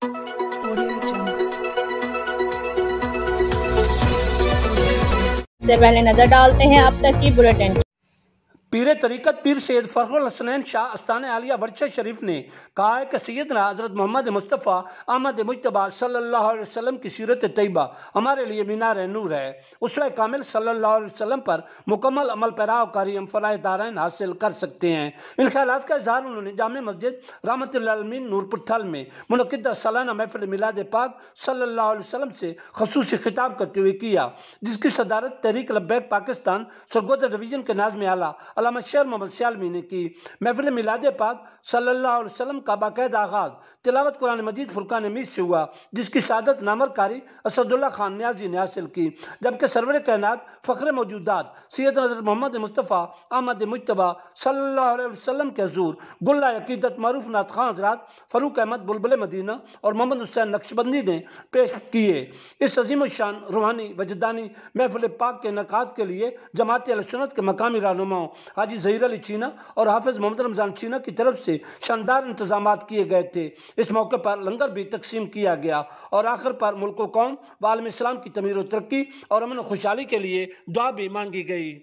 سے پہلے نظر ڈالتے ہیں اب تک کی بلیٹن۔ پیر طریقت پیر سید فخر الحسنین شاہ استان عالیہ ورچہ شریف نے کہا ہے کہ سیدنا حضرت محمد مصطفیٰ احمد مجتبیٰ صلی اللہ علیہ وسلم کی سیرت طیبہ ہمارے لیے مینار نور ہے۔ اسوہ کامل صلی اللہ علیہ وسلم پر مکمل عمل پیراوکاری ہم فلاح دارین حاصل کر سکتے ہیں۔ ان خیالات کا اظہار انہوں نے جامع مسجد رحمت للعالمین نورپور تھل میں منعقدہ سالانہ محفل میلاد پاک صلی اللہ علیہ وسلم سے خصوصی خطاب کرتے ہوئے کیا، جس کی صدارت تحریک لبیک پاکستان سرگودا ڈویژن کے ناظم اعلیٰ علامہ شیر محمد سیالمی نے کی۔ محفل میلاد پاک صلی اللہ علیہ وسلم کا باقاعدہ آغاز تلاوت قرآن مجید فرقان حمید سے ہوا، جس کی سعادت نامور قاری اسد اللہ خان نیازی نے حاصل کی، جبکہ سرور کائنات فخر موجودات سیدنا حضرت محمد مصطفیٰ احمد مجتبیٰ صلی اللہ علیہ وسلم کے حضور گلہ عقیدت معروف نعت خواں حضرات فاروق احمد بلبل مدینہ اور محمد حسین نقشبندی نے پیش کیے۔ اس عظیم الشان روحانی وجدانی محفل پاک کے انعقاد کے لیے جماعت اہل سنت کے مقامی رہنماؤں حاجی ظہیر علی چینا اور حافظ محمد رمضان چینا کی طرف سے شاندار انتظامات کیے گئے تھے۔ اس موقع پر لنگر بھی تقسیم کیا گیا اور آخر پر ملک و قوم و عالم اسلام کی تعمیر و ترقی اور امن و خوشحالی کے لیے دعا بھی مانگی گئی۔